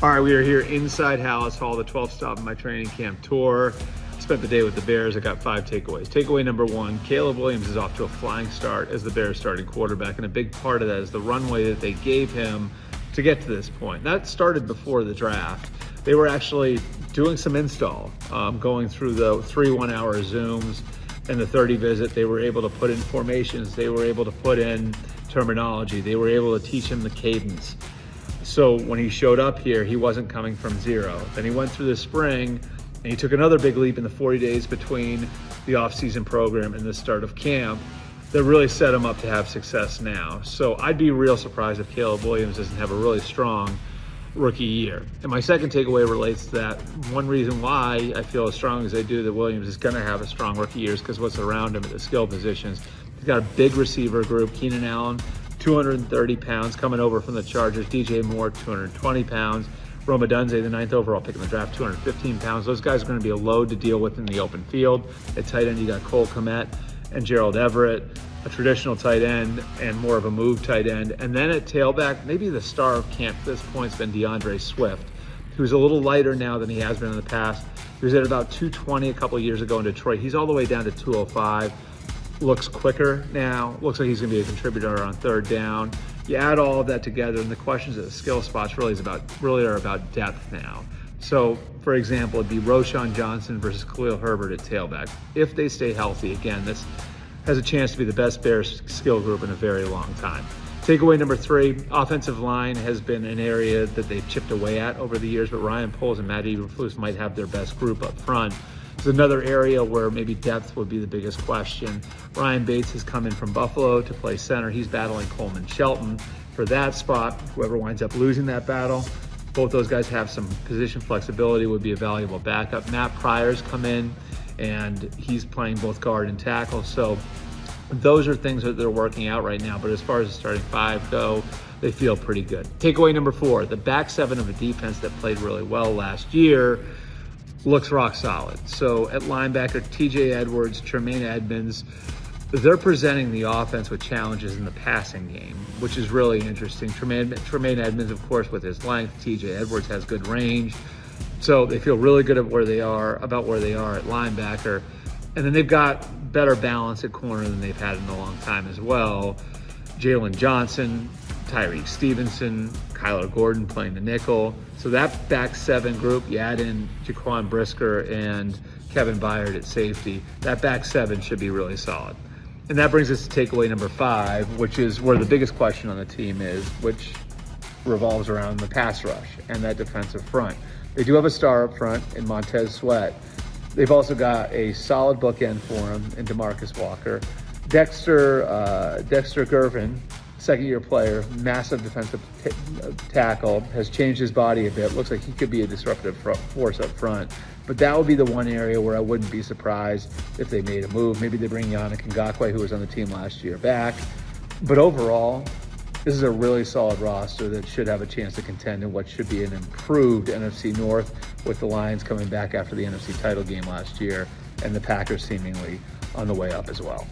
All right, we are here inside Hallis Hall, the 12th stop of my training camp tour. Spent the day with the Bears. I got 5 takeaways. Takeaway number 1, Caleb Williams is off to a flying start as the Bears starting quarterback, and a big part of that is the runway that they gave him to get to this point. That started before the draft. They were actually doing some install, going through the 3 1-hour Zooms and the 30 visit. They were able to put in formations. They were able to put in terminology. They were able to teach him the cadence. So when he showed up here, he wasn't coming from zero. Then he went through the spring and he took another big leap in the 40 days between the off-season program and the start of camp that really set him up to have success now. So I'd be real surprised if Caleb Williams doesn't have a really strong rookie year. And my second takeaway relates to that. One reason why I feel as strong as I do that Williams is going to have a strong rookie year is because what's around him at the skill positions. He's got a big receiver group. Keenan Allen, 230 pounds, coming over from the Chargers. DJ Moore, 220 pounds. Roma Dunze, the 9th overall pick in the draft, 215 pounds. Those guys are going to be a load to deal with in the open field. At tight end, you got Cole Kmet and Gerald Everett, a traditional tight end and more of a move tight end. And then at tailback, maybe the star of camp at this point has been DeAndre Swift, who's a little lighter now than he has been in the past. He was at about 220 a couple of years ago in Detroit. He's all the way down to 205. Looks quicker now. Looks like he's going to be a contributor on third down. You add all of that together, and the questions at the skill spots really are about depth now. So, for example, it'd be Roschon Johnson versus Khalil Herbert at tailback. If they stay healthy, again, this has a chance to be the best Bears skill group in a very long time. Takeaway number 3, offensive line has been an area that they've chipped away at over the years, but Ryan Poles and Matt Eberflus might have their best group up front. It's another area where maybe depth would be the biggest question. Ryan Bates has come in from Buffalo to play center. He's battling Coleman Shelton for that spot. Whoever winds up losing that battle, both those guys have some position flexibility, would be a valuable backup. Matt Pryor's come in, and he's playing both guard and tackle. So those are things that they're working out right now. But as far as the starting 5 go, they feel pretty good. Takeaway number 4, the back 7 of a defense that played really well last year looks rock solid. So at linebacker, TJ Edwards, Tremaine Edmonds, they're presenting the offense with challenges in the passing game, which is really interesting. Tremaine Edmonds, of course, with his length. TJ Edwards has good range. So they feel really good about where they are at linebacker. And then they've got better balance at corner than they've had in a long time as well. Jalen Johnson, Tyreek Stevenson, Kyler Gordon playing the nickel. So that back 7 group, you add in Jaquan Brisker and Kevin Byard at safety, that back 7 should be really solid. And that brings us to takeaway number 5, which is where the biggest question on the team is, which revolves around the pass rush and that defensive front. They do have a star up front in Montez Sweat. They've also got a solid bookend for him in DeMarcus Walker. Dexter Gervin, second-year player, massive defensive tackle, has changed his body a bit. Looks like he could be a disruptive force up front. But that would be the one area where I wouldn't be surprised if they made a move. Maybe they bring Yannick Ngakoue, who was on the team last year, back. But overall, this is a really solid roster that should have a chance to contend in what should be an improved NFC North, with the Lions coming back after the NFC title game last year and the Packers seemingly on the way up as well.